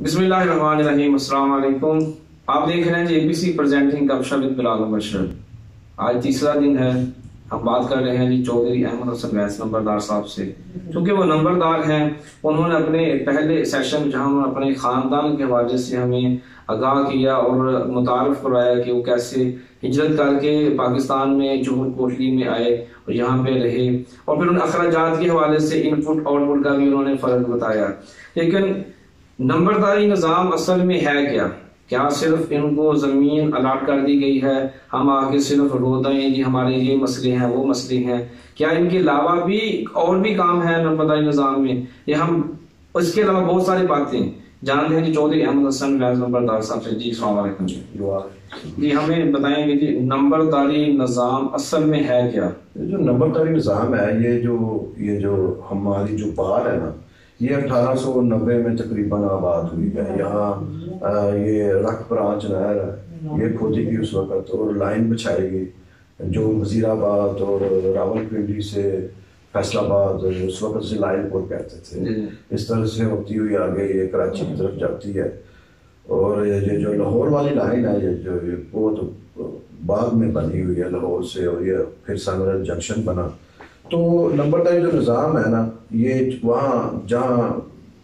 بسم اللہ الرحمن الرحیم، السلام علیکم۔ آپ دیکھ رہے ہیں جی ABC پریزنٹنگ گپ ود بلال مبشر۔ آج تیسرا دن ہے، ہم بات کر رہے ہیں جی چودھری احمد حسن ویس نمبردار صاحب سے، کیونکہ وہ نمبردار ہیں۔ انہوں نے اپنے پہلے سیشن جہاں انہوں نے اپنے خاندان کے حوالے سے ہمیں آگاہ کیا اور متعارف کروایا کہ وہ کیسے ہجرت کر کے پاکستان میں جوہر کوٹلی میں آئے اور یہاں پہ رہے، اور پھر ان اخراجات کے حوالے سے ان پٹ آؤٹ پٹ کا بھی انہوں نے فرق بتایا۔ لیکن نمبرداری نظام اصل میں ہے کیا صرف ان کو زمین الاٹ کر دی گئی ہے، ہم آگے صرف رو دیں جی ہمارے یہ مسئلے ہیں وہ مسئلے ہیں؟ کیا ان کے علاوہ بھی اور بھی کام ہے نمبرداری نظام میں؟ یہ ہم اس کے علاوہ بہت ساری باتیں جانتے ہیں جی چودھری احمد حسن ویس نمبردار صاحب سے۔ جی السلام علیکم جی ہمیں بتائیں گے جی نمبرداری نظام اصل میں ہے کیا؟ جو نمبرداری نظام ہے یہ جو ہماری جو بار ہے نا، یہ 1890 میں تقریباً آباد ہوئی ہے۔ یہاں یہ رکھ برانچ نہر ہے، یہ کھودی کی اس وقت اور لائن بچھائی گئی جو وزیر آباد اور راول پنڈی سے فیصل آباد اس وقت سے لائن پور کہتے تھے، اس طرح سے ہوتی ہوئی آگے یہ کراچی کی طرف جاتی ہے۔ اور یہ جو لاہور والی لائن ہے یہ بہت بعد میں بنی ہوئی ہے لاہور سے، اور یہ پھر سنگرل جنکشن بنا۔ تو نمبرداری جو نظام ہے نا، یہ وہاں جہاں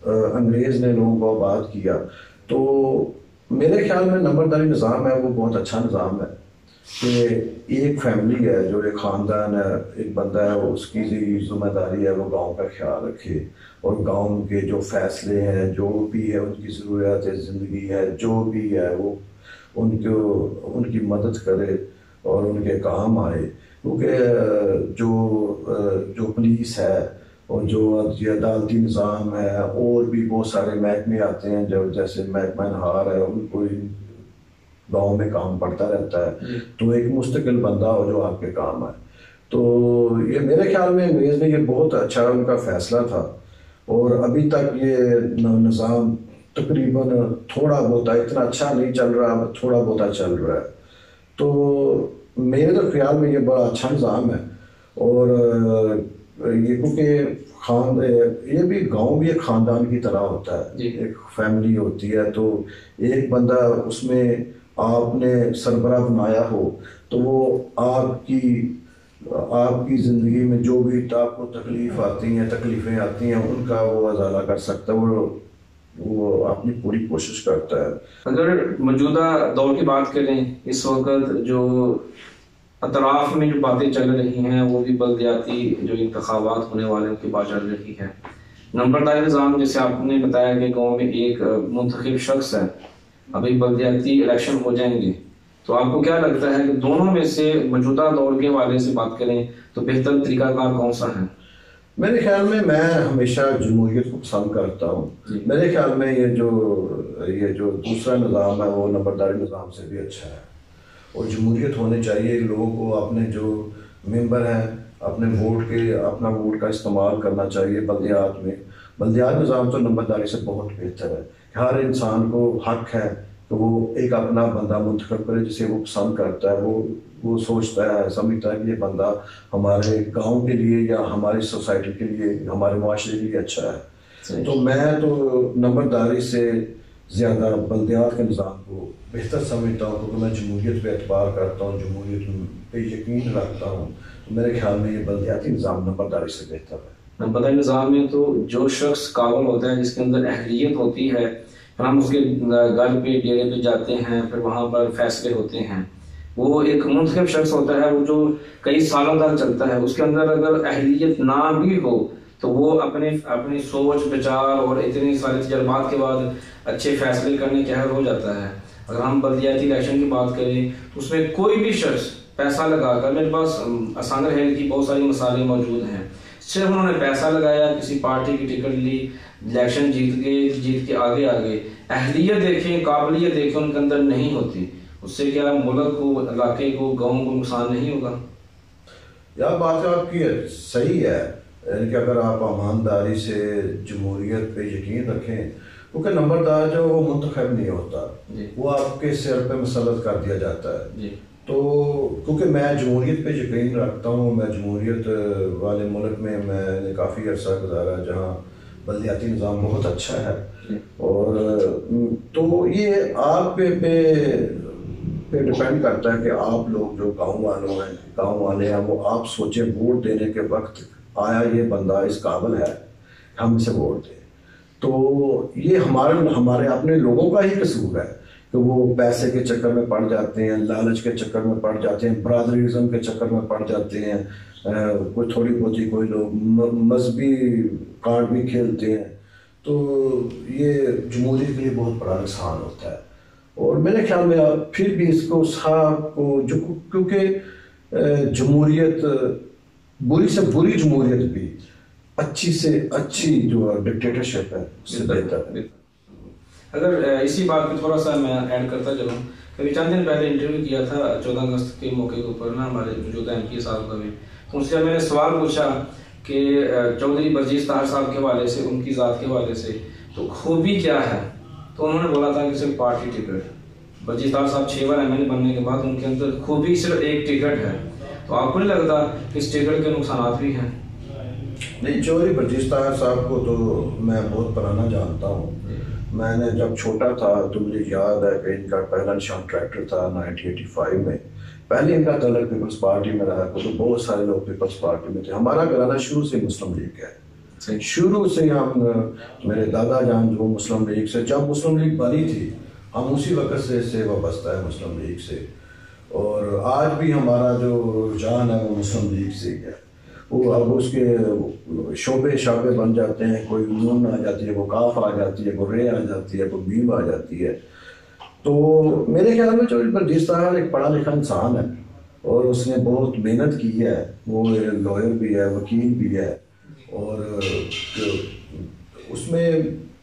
انگریز نے لوگوں کو آباد کیا، تو میرے خیال میں نمبرداری نظام ہے وہ بہت اچھا نظام ہے کہ ایک فیملی ہے، جو ایک خاندان ہے، ایک بندہ ہے، وہ اس کی ذمہ داری ہے وہ گاؤں کا خیال رکھے اور گاؤں کے جو فیصلے ہیں، جو بھی ہے ان کی ضروریات زندگی ہے، جو بھی ہے وہ ان کی مدد کرے اور ان کے کام آئے۔ کیونکہ جو پولیس ہے اور جو عدالتی نظام ہے اور بھی بہت سارے محکمے آتے ہیں، جیسے محکمہ انہار ہے، ان کو گاؤں میں کام پڑتا رہتا ہے، تو ایک مستقل بندہ ہو جو آپ کے کام آئے۔ تو یہ میرے خیال میں انگریز نے یہ بہت اچھا ان کا فیصلہ تھا، اور ابھی تک یہ نظام تقریباً تھوڑا بہت اتنا اچھا نہیں چل رہا، تھوڑا بہت چل رہا ہے۔ تو میرے تو خیال میں یہ بڑا اچھا نظام ہے، اور یہ کیونکہ یہ بھی گاؤں بھی ایک خاندان کی طرح ہوتا ہے، ایک فیملی ہوتی ہے، تو ایک بندہ اس میں آپ نے سربراہ بنایا ہو تو وہ آپ کی زندگی میں جو بھی آپ کو تکلیفیں آتی ہیں ان کا وہ ازالہ کر سکتا ہے، وہ اپنی پوری کوشش کرتا ہے۔ اگر موجودہ دور کی بات کریں، اس وقت جو اطراف میں جو باتیں چل رہی ہیں وہ بھی بلدیاتی جو انتخابات ہونے والے کی بات چل رہی ہے۔ نمبرداری نظام جیسے آپ نے بتایا کہ گاؤں میں ایک منتخب شخص ہے، ابھی بلدیاتی الیکشن ہو جائیں گے، تو آپ کو کیا لگتا ہے کہ دونوں میں سے موجودہ دور کے حوالے سے بات کریں تو بہتر طریقہ کار کون سا ہے؟ میرے خیال میں ہمیشہ جمہوریت کو پسند کرتا ہوں۔ میرے خیال میں یہ جو دوسرا نظام ہے وہ نمبرداری نظام سے بھی اچھا ہے، اور جمہوریت ہونے چاہیے، لوگوں کو اپنے جو ممبر ہیں اپنا ووٹ کا استعمال کرنا چاہیے بلدیات میں۔ بلدیات نظام تو نمبرداری سے بہت بہتر ہے، ہر انسان کو حق ہے کہ وہ ایک اپنا بندہ منتخب کرے جسے وہ پسند کرتا ہے، وہ سوچتا ہے، سمجھتا ہے کہ یہ بندہ ہمارے گاؤں کے لیے یا ہماری سوسائٹی کے لیے، ہمارے معاشرے کے لیے اچھا ہے۔ تو میں تو نمبرداری سے زیادہ بلدیات کے نظام کو بہتر سمجھتا ہوں، کیونکہ میں جمہوریت پہ اعتبار کرتا ہوں، جمہوریت پہ یقین رکھتا ہوں۔ تو میرے خیال میں یہ بلدیاتی نظام نمبرداری سے بہتر ہے۔ نمبرداری نظام میں تو جو شخص قابل ہوتا ہے، جس کے اندر اہلیت ہوتی ہے، پھر ہم اس کے گھر پہ ڈیرے پہ جاتے ہیں، پھر وہاں پر فیصلے ہوتے ہیں، وہ ایک منتخب شخص ہوتا ہے، وہ جو کئی سالوں تک چلتا ہے، اس کے اندر اگر اہلیت نہ بھی ہو تو وہ اپنی سوچ بچار اور اتنے سارے تجربات کے بعد اچھے فیصلے کرنے کے حق ہو جاتا ہے۔ اگر ہم بلدیاتی الیکشن کی بات کریں تو اس میں کوئی بھی شخص پیسہ لگا کر، میرے پاس سانگر ہیل کی بہت ساری مثالیں موجود ہیں، صرف انہوں نے پیسہ لگایا، کسی پارٹی کی ٹکٹ لی، الیکشن جیت کے آگے اہلیت دیکھیں، قابلیت دیکھیں ان کے اندر نہیں ہوتی، اس سے کیا ملک کو، علاقے کو، گاؤں کو نقصان نہیں ہوگا؟ یار بات آپ کی صحیح ہے، یعنی کہ اگر آپ ایمانداری سے جمہوریت پہ یقین رکھیں، کیونکہ نمبردار جو وہ منتخب نہیں ہوتا، وہ آپ کے سر پہ مسلط کر دیا جاتا ہے۔ تو کیونکہ میں جمہوریت پہ یقین رکھتا ہوں، میں جمہوریت والے ملک میں نے کافی عرصہ گزارا جہاں بلدیاتی نظام بہت اچھا ہے، اور تو یہ آپ پہ ڈپینڈ کرتا ہے کہ آپ لوگ جو گاؤں والے ہیں وہ آپ سوچیں ووٹ دینے کے وقت آیا یہ بندہ اس قابل ہے ہم اسے ووٹ دیں. تو یہ ہمارے اپنے لوگوں کا ہی قصور ہے کہ وہ پیسے کے چکر میں پڑ جاتے ہیں، لالچ کے چکر میں پڑ جاتے ہیں، برادریزم کے چکر میں پڑ جاتے ہیں، کوئی تھوڑی بہت ہی کوئی لوگ مذہبی کارڈ بھی کھیلتے ہیں. تو یہ جمہوریت کے لیے بہت بڑا نقصان ہوتا ہے. اور میرے خیال میں پھر بھی اس کو صاحب کو کیونکہ جمہوریت بری سے بری جمہوریت بھی اچھی سے اچھی جو ڈکٹیٹرشپ ہے اس سے بہتر ہے. اگر اسی بات پہ تھوڑا سا میں ایڈ کرتا چلوں، کبھی چند دن پہلے انٹرویو کیا تھا 14 اگست کے موقع کے اوپر نا ہمارے موجودہ ایم پی صاحب کا بھی، تو ان سے میں نے سوال پوچھا کہ چودھری برجیز طاہر صاحب کے حوالے سے، ان کی ذات کے حوالے سے تو خوبی کیا ہے، تو انہوں نے بولا تھا کہ صرف پارٹی ٹکٹ. برجیز طاہر صاحب 6 بار MLA بننے کے بعد ان کے اندر خوبی صرف ایک ٹکٹ ہے. تو آپ کو نہیں لگتا کہ اس ٹکٹ کے نقصانات بھی ہیں؟ نہیں، چودھری برجیز طاہر صاحب کو تو میں بہت پرانا جانتا ہوں. میں نے جب چھوٹا تھا تو مجھے یاد ہے کہ ان کا پہلا نشان ٹریکٹر تھا 1985 میں. پہلے ان کا تعلق پیپلز پارٹی میں رہا، تو بہت سارے لوگ پیپلز پارٹی میں تھے. ہمارا گھرانہ شروع سے مسلم لیگ ہے، شروع سے ہم میرے دادا جان جو مسلم لیگ سے، جب مسلم لیگ بنی تھی ہم اسی وقت سے وابستہ ہے مسلم لیگ سے، اور آج بھی ہمارا جو رجحان ہے وہ مسلم لیگ سے ہی ہے. وہ اب اس کے شعبے بن جاتے ہیں، کوئی نون آ جاتی ہے، کوئی کاف آ جاتی ہے، کوئی رے آ جاتی ہے، کوئی بیم آ جاتی ہے. تو میرے خیال میں چودھری برجیز طاہر ایک پڑھا لکھا انسان ہے، اور اس نے بہت محنت کی ہے. وہ لائر بھی ہے، وکیل بھی ہے، اور اس میں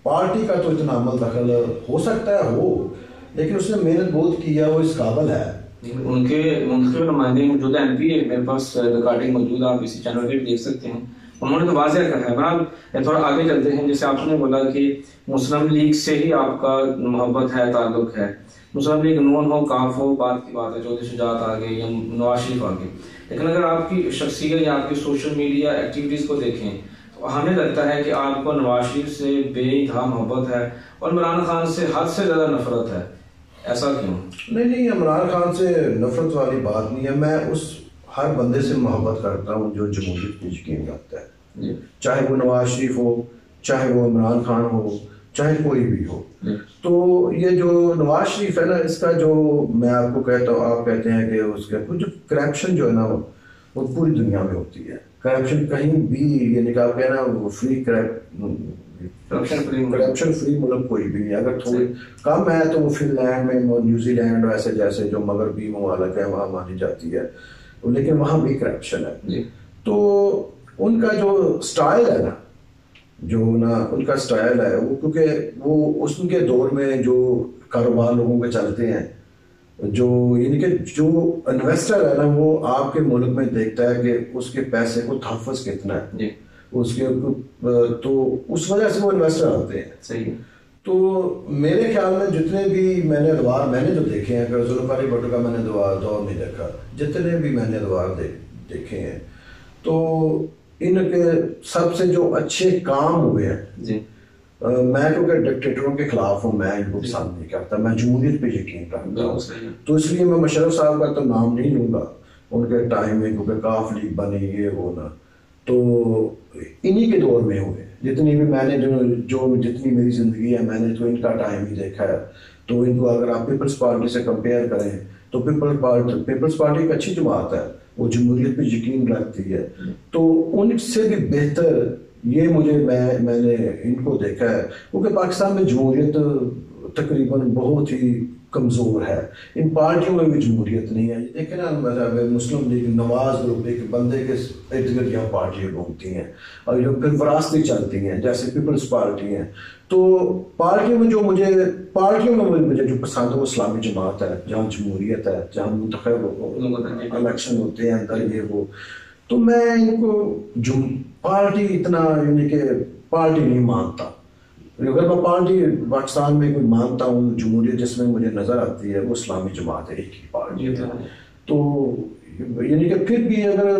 پارٹی کا تو اتنا عمل دخل ہو سکتا ہے ہو، لیکن اس نے محنت بہت کی ہے، وہ اس قابل ہے. ان کے منتخب نمائندے موجودہ ایم پی ہے، میرے پاس ریکارڈنگ موجود ہے، آپ اسی چینل پہ بھی دیکھ سکتے ہیں. انہوں نے تو واضح کہا ہے. بہرحال تھوڑا آگے چلتے ہیں. جیسے آپ نے بولا کہ مسلم لیگ سے ہی آپ کا محبت ہے، تعلق ہے. مسلم لیگ نون ہو، کاف ہو، بات کی بات ہے، چودھری شجاعت آگے یا نواز شریف آگے. لیکن اگر آپ کی شخصیت یا آپ کی سوشل میڈیا ایکٹیویٹیز کو دیکھیں تو ہمیں لگتا ہے کہ آپ کو نواز شریف سے بے انتہا محبت ہے اور عمران خان سے حد سے زیادہ نفرت ہے. ایسا کیوں؟ نہیں، عمران خان سے نفرت والی بات نہیں ہے. میں اس ہر بندے سے محبت کرتا ہوں جو جمہوریت پہ یقین رکھتا ہے، چاہے وہ نواز شریف ہو، چاہے وہ عمران خان ہو، چاہے کوئی بھی ہو. تو یہ جو نواز شریف ہے نا، اس کا جو میں آپ کو کہتا ہوں، آپ کہتے ہیں کہ اس کا جو کرپشن جو ہے نا وہ پوری دنیا میں ہوتی ہے. کرپشن کہیں بھی، یعنی کہ آپ کہنا وہ کرپشن فری ملک کوئی بھی نہیں. اگر تھوڑی کم ہے تو وہ فن لینڈ میں، نیوزی لینڈ ویسے جیسے جو مغربی ممالک ہے وہاں مانی جاتی ہے، لیکن وہاں بھی کرپشن ہے. تو ان کا جو سٹائل ہے نا، ان کا سٹائل ہے وہ، کیونکہ وہ اس کے دور میں جو کاروبار لوگوں کے چلتے ہیں، جو یعنی کہ جو انویسٹر ہے نا وہ آپ کے ملک میں دیکھتا ہے کہ اس کے پیسے کو تحفظ کتنا ہے، اس کے تو اس وجہ سے وہ انویسٹر آتے ہیں. صحیح. تو میرے خیال میں جتنے بھی میں نے ادوار میں نے جو دیکھے ہیں، کہ ذوالفقار علی بھٹو کا میں نے دور نہیں دیکھا، جتنے بھی میں نے ادوار دیکھے ہیں تو ان کے سب سے جو اچھے کام ہوئے ہیں، میں کیونکہ ڈکٹیٹروں کے خلاف ہوں، میں ان کو پسند نہیں کرتا، میں جمہوریت پہ یقین رکھتا ہوں. تو اس لیے میں مشرف صاحب کا تو نام نہیں لوں گا ان کے ٹائم میں، کیونکہ کاف لیگ بنی یہ وہ نا، تو انہی کے دور میں ہوئے. جتنی بھی میں نے جتنی میری زندگی ہے میں نے تو ان کا ٹائم ہی دیکھا ہے. تو ان کو اگر آپ پیپلز پارٹی سے کمپیئر کریں تو پیپلز پارٹی ایک اچھی جماعت ہے، وہ جمہوریت پہ یقین رکھتی ہے. تو ان سے بھی بہتر یہ میں نے ان کو دیکھا ہے، کیونکہ پاکستان میں جمہوریت تقریباً بہت ہی کمزور ہے. ان پارٹیوں میں بھی جمہوریت نہیں ہے. دیکھیں نا، مسلم لیگ نواز گروپ ایک بندے کے ارد گرد یہاں پارٹیاں گھومتی ہیں اور جو پھر وراثتی چلتی ہیں، جیسے پیپلز پارٹی ہیں. تو پارٹیوں میں مجھے جو پسند ہے وہ اسلامی جماعت ہے، جہاں جمہوریت ہے، جہاں منتخب الیکشن ہوتے ہیں اندر یہ وہ. تو میں ان کو پارٹی اتنا یعنی کہ پارٹی نہیں مانتا. اگر میں پارٹی پاکستان میں کوئی مانتا ہوں جمہوریت جس میں مجھے نظر آتی ہے وہ اسلامی جماعت ہے، ایک ہی پارٹی ہے. تو یعنی کہ پھر بھی اگر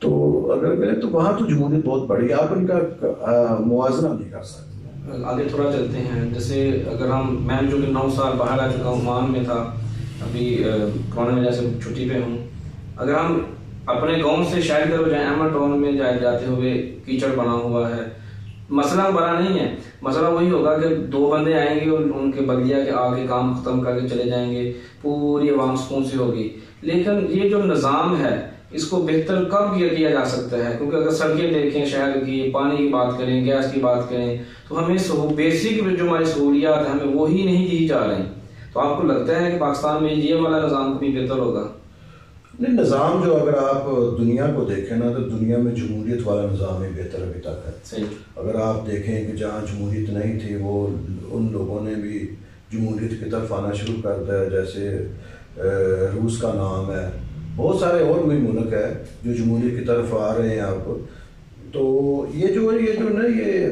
تو اگر کریں تو وہاں تو جمہوریت بہت بڑی ہے، آپ ان کا موازنہ نہیں کر سکتے۔ آگے تھوڑا چلتے ہیں، جیسے اگر میں جو کہ 9 سال باہر آ چکا ہوں، عمان میں تھا، ابھی کورونا میں جیسے چھٹی پہ ہوں، اگر ہم اپنے گاؤں سے شہر کی طرف جائیں، احمد ٹاؤن میں جاتے ہوئے کیچڑ بنا ہوا ہے، مسئلہ بڑا نہیں ہے، مسئلہ وہی ہوگا کہ 2 بندے آئیں گے اور ان کے بلدیہ کے آگے کام ختم کر کے چلے جائیں گے، پوری عوام سکون سے ہوگی۔ لیکن یہ جو نظام ہے اس کو بہتر کب کیا جا سکتا ہے؟ کیونکہ اگر سڑکیں دیکھیں شہر کی، پانی کی بات کریں، گیس کی بات کریں، تو ہمیں بیسک جو ہماری سہولیات ہیں ہمیں وہی نہیں دی جا رہی۔ تو آپ کو لگتا ہے کہ پاکستان میں یہ والا نظام بھی بہتر ہوگا؟ نہیں، نظام جو اگر آپ دنیا کو دیکھیں نا تو دنیا میں جمہوریت والا نظام ہی بہتر ابھی تک ہے۔ صحیح۔ اگر آپ دیکھیں کہ جہاں جمہوریت نہیں تھی وہ ان لوگوں نے بھی جمہوریت کی طرف آنا شروع کر دیا، جیسے روس کا نام ہے، بہت سارے اور بھی ملک ہے جو جمہوریت کی طرف آ رہے ہیں اب۔ تو یہ جو نا یہ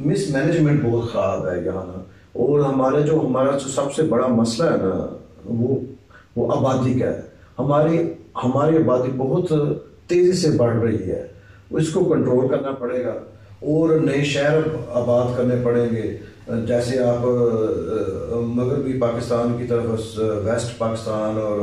مس مینجمنٹ بہت خراب ہے یہاں نا، اور ہمارا جو سب سے بڑا مسئلہ ہے نا وہ آبادی کا ہے۔ ہماری آبادی بہت تیزی سے بڑھ رہی ہے، اس کو کنٹرول کرنا پڑے گا اور نئے شہر آباد کرنے پڑیں گے۔ جیسے آپ مغربی پاکستان کی طرف ویسٹ پاکستان اور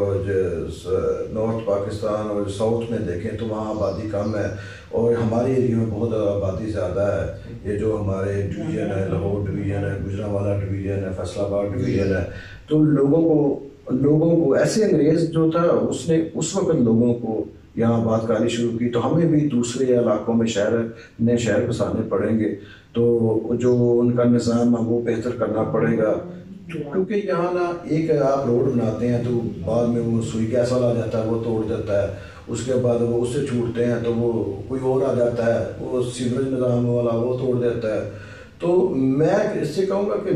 نارتھ پاکستان اور ساؤتھ میں دیکھیں تو وہاں آبادی کم ہے، اور ہمارے ایریے میں بہت آبادی زیادہ ہے۔ یہ جو ہمارے ڈویژن ہے، لاہور ڈویژن ہے، گجرانوالہ ڈویژن ہے، فیصل آباد ڈویژن ہے، تو لوگوں کو ایسے انگریز جو تھا اس نے اس وقت لوگوں کو یہاں آباد کاری شروع کی، تو ہمیں بھی دوسرے علاقوں میں نئے شہر بسانے پڑیں گے، تو جو ان کا نظام ہے وہ بہتر کرنا پڑے گا، کیونکہ یہاں نا ایک آپ روڈ بناتے ہیں تو بعد میں وہ سوئی گیس والا آ جاتا ہے، وہ توڑ دیتا ہے، اس کے بعد وہ اس سے چھوٹتے ہیں تو وہ کوئی اور آ جاتا ہے، وہ سیوریج نظام والا وہ توڑ دیتا ہے۔ تو میں اس سے کہوں گا کہ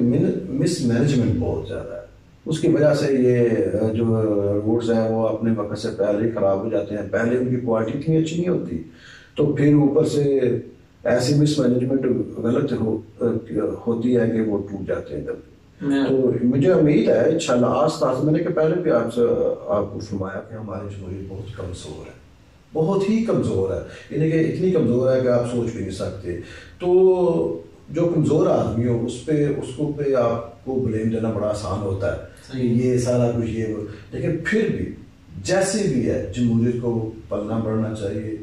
مس مینجمنٹ بہت زیادہ ہے، اس کی وجہ سے یہ جو روڈز ہیں وہ اپنے وقت سے پہلے ہی خراب ہو جاتے ہیں، پہلے ان کی کوالٹی اتنی اچھی نہیں ہوتی، تو پھر اوپر سے ایسی مس مینجمنٹ غلط ہوتی ہے کہ وہ ٹوٹ جاتے ہیں جلدی۔ تو مجھے امید ہے انشاءاللہ آستہ میں نے کہ پہلے بھی آپ کو فرمایا کہ ہماری جمہوریت بہت کمزور ہے، بہت ہی کمزور ہے، یعنی کہ اتنی کمزور ہے کہ آپ سوچ بھی نہیں سکتے۔ تو جو کمزور آدمی ہو اس کو پہ آپ کو بلیم دینا بڑا آسان ہوتا ہے، یہ سارا کچھ یہ وہ، لیکن پھر بھی جیسے بھی ہے جمہوریت کو پلنا بڑھنا چاہیے۔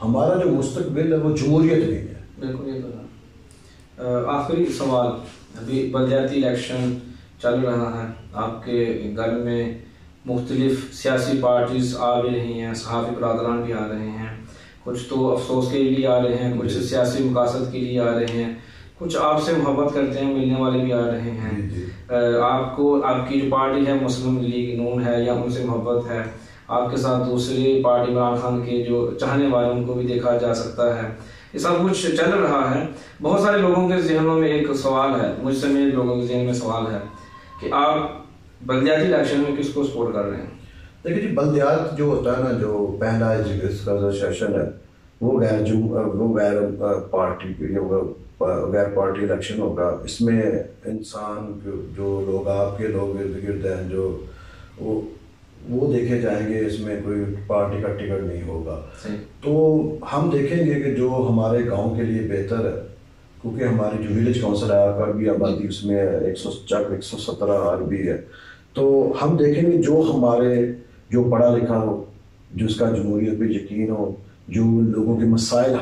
ہمارا جو مستقبل ہے وہ جمہوریت نہیں ہے۔ بالکل یہ تو ہے۔ آخری سوال، ابھی بلدیاتی الیکشن چل رہا ہے، آپ کے گھر میں مختلف سیاسی پارٹیز آ بھی رہی ہیں، صحافی برادران بھی آ رہے ہیں، کچھ تو افسوس کے لیے آ رہے ہیں، کچھ سیاسی مقاصد کے لیے آ رہے ہیں، کچھ آپ سے محبت کرتے ہیں ملنے والے بھی آ رہے ہیں۔ آپ کی جو پارٹی ہے مسلم لیگ نون ہے یا ان سے محبت ہے، آپ کے ساتھ دوسری پارٹی عمران خان کے جو چاہنے والے ان کو بھی دیکھا جا سکتا ہے، یہ سب کچھ چل رہا ہے۔ بہت سارے لوگوں کے ذہنوں میں ایک سوال ہے، مجھ سے میرے لوگوں کے ذہن میں سوال ہے کہ آپ بلدیاتی الیکشن میں کس کو سپورٹ کر رہے ہیں؟ دیکھیے جی، بلدیات جو ہوتا ہے نا، جو پہلا اس کا جو سیشن ہے وہ غیر پارٹی الیکشن ہوگا۔ اس میں انسان جو لوگ آپ کے لوگ ارد گرد ہیں جو وہ دیکھے جائیں گے، اس میں کوئی پارٹی کا ٹکٹ نہیں ہوگا۔ تو ہم دیکھیں گے کہ جو ہمارے گاؤں کے لیے بہتر ہے، کیونکہ ہماری جو ولیج کونسل ہے عربی آبادی اس میں 117 عربی ہے، تو ہم دیکھیں گے جو پڑھا لکھا ہو، جس کا جمہوریت پہ یقین ہو، جو لوگوں کے مسائل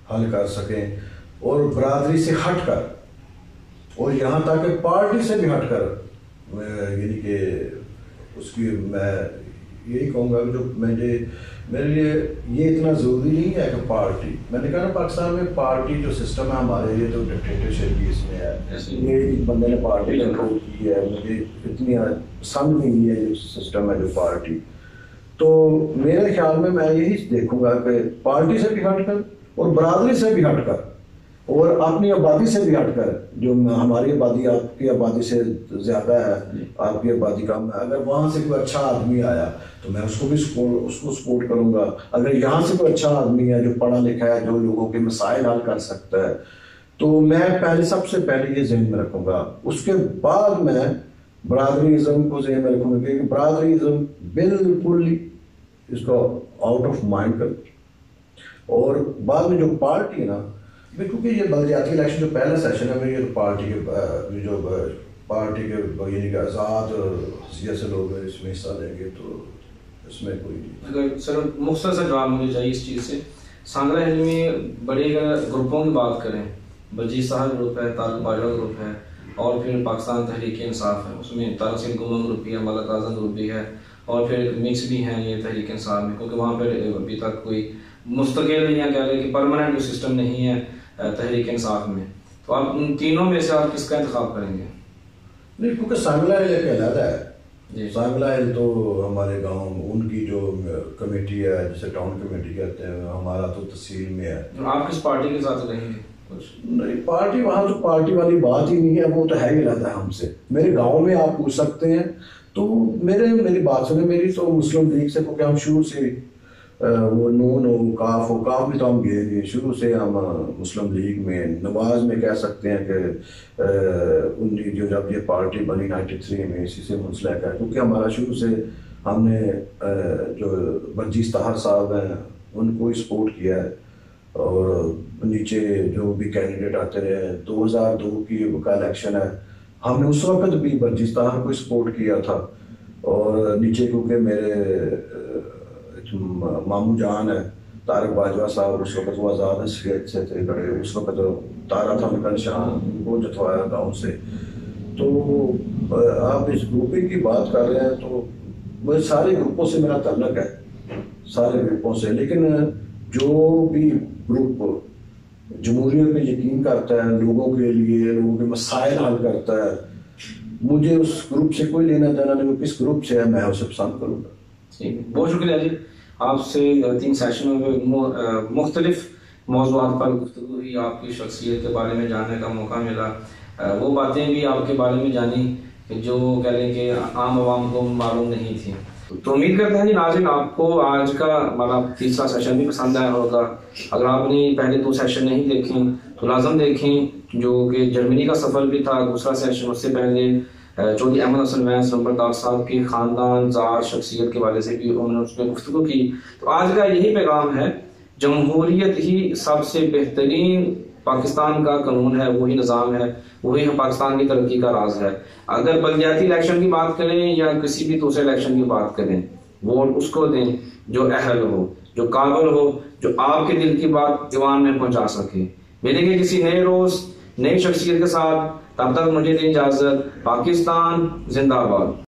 حل کر سکیں، اور برادری سے ہٹ کر، اور یہاں تک کہ پارٹی سے بھی ہٹ کر، یعنی کہ اس کی میں یہی کہوں گا کہ جو میرے لیے یہ اتنا ضروری نہیں ہے کہ پارٹی، میں نے کہا نا پاکستان میں پارٹی جو سسٹم ہے ہمارے لیے تو ڈکٹیٹرشپ بھی اس میں ہے، یہ بندے نے پارٹی کنٹرول کی ہے، مجھے اتنی پسند نہیں ہے جو سسٹم ہے جو پارٹی۔ تو میرے خیال میں یہی دیکھوں گا کہ پارٹی سے بھی ہٹ کر اور برادری سے بھی ہٹ کر اور اپنی آبادی سے بھی ہٹ کر، جو ہماری آبادی آپ کی آبادی سے زیادہ ہے، آپ کی آبادی کم ہے، اگر وہاں سے کوئی اچھا آدمی آیا تو میں اس کو سپورٹ کروں گا۔ اگر یہاں سے کوئی اچھا آدمی ہے جو پڑھا لکھا ہے، جو لوگوں کے مسائل حل کر سکتا ہے، تو میں سب سے پہلے یہ ذہن میں رکھوں گا۔ اس کے بعد میں برادری ازم کو ذہن میں رکھوں گا، کیونکہ برادری ازم بالکل اس کو آؤٹ آف مائنڈ کر دیں. اور بعد میں جو پارٹی ہے نا، کیونکہ یہ بلدیاتی الیکشن جو پہلا سیشن ہے میں، یہ پارٹی کے یعنی کہ آزاد حیثیت سے لوگ اس میں حصہ لیں گے، تو اس میں کوئی اگر سر مختصر جواب مجھے چاہیے اس چیز سے. سانگلا ہل میں بڑے گروپوں کی بات کریں، بلوچستان گروپ ہے، طارق باجوہ گروپ ہے، اور پھر پاکستان تحریک انصاف ہے، اس میں طارق سنگھ گمن گروپ بھی ہے، ملک اعظم گروپ بھی ہے، اور پھر مکس بھی ہیں یہ تحریک انصاف میں، کیونکہ وہاں پہ ابھی تک کوئی مستقل یا کہہ لیں کہ پرماننٹ جو سسٹم نہیں ہے تحریک انصاف میں. تو آپ ان تینوں میں سے آپ کس کا انتخاب کریں گے؟ نہیں، کیونکہ سانگلا ہل ایک علیحدہ ہے. سانگلا ہل تو ہمارے گاؤں ان کی جو کمیٹی ہے جسے ٹاؤن کمیٹی کہتے ہیں، ہمارا تو تحصیل میں ہے. آپ کس پارٹی کے ساتھ رہیں گے؟ نہیں، پارٹی وہاں تو پارٹی والی بات ہی نہیں ہے، وہ تو ہے ہی رہتا ہے ہم سے. میرے گاؤں میں آپ پوچھ سکتے ہیں. تو میری بات سنیں، میری تو مسلم لیگ سے، کیونککہ ہم شروع سے وہ نون و کاف بھی تو ہم گئے نہیں، شروع سے ہم مسلم لیگ میں نواز میں کہہ سکتے ہیں کہ جو جب یہ پارٹی بنی 93 میں اسی سے منسلک ہے، کیونکہ ہمارا شروع سے ہم نے جو برجیز طاہر صاحب ہیں ان کو ہی سپورٹ کیا ہے. اور نیچے جو بھی کینڈیڈیٹ آتے رہے، 2002 کی کا الیکشن ہے، ہم نے اس وقت بھی برجیز طاہر کو سپورٹ کیا تھا. اور نیچے کیونکہ میرے ماموں جان ہے طارق باجوہ صاحب، اس وقت وہ آزاد حیثیت سے تھے بڑے، اس وقت تارا تھا ان کا نشان، وہ جتوایا گاؤں سے. تو آپ اس گروپنگ کی بات کر رہے ہیں، تو وہ سارے گروپوں سے میرا تعلق ہے، سارے گروپوں سے. لیکن جو بھی گروپ جمہوریت میں یقین کرتا ہے، لوگوں کے لیے لوگوں کے مسائل حل کرتا ہے، مجھے اس گروپ سے کوئی لینا دینا نہیں. وہ کس گروپ سے ہے میں اسے پسند کروں گا. بہت شکریہ جی. آپ سے 3 سیشنوں میں مختلف موضوعات پر گفتگو ہوئی، آپ کی شخصیت کے بارے میں جاننے کا موقع ملا، وہ باتیں بھی آپ کے بارے میں جانی جو کہہ لیں کہ عام عوام کو معلوم نہیں تھی. تو امید کرتے ہیں جی ناظرین آپ کو آج کا ہمارا تیسرا سیشن بھی پسند آیا ہوگا. اگر آپ نے پہلے 2 سیشن نہیں دیکھیں تو لازم دیکھیں، جو کہ جرمنی کا سفر بھی تھا دوسرا سیشن. اس سے پہلے چودھری احمد حسن ویس نمبردار صاحب کی خاندان ذات شخصیت کے والے سے بھی انہوں نے اس میں گفتگو کی. تو آج کا یہی پیغام ہے، جمہوریت ہی سب سے بہترین پاکستان کا قانون ہے، وہی نظام ہے، وہی پاکستان کی ترقی کا راز ہے. اگر بلدیاتی الیکشن کی بات کریں یا کسی بھی دوسرے الیکشن کی بات کریں، ووٹ اس کو دیں جو اہل ہو، جو قابل ہو، جو آپ کے دل کی بات جوان میں پہنچا سکے. ملیں گے کسی نئے روز نئی شخصیت کے ساتھ، تب تک مجھے دیں اجازت. پاکستان زندہ باد.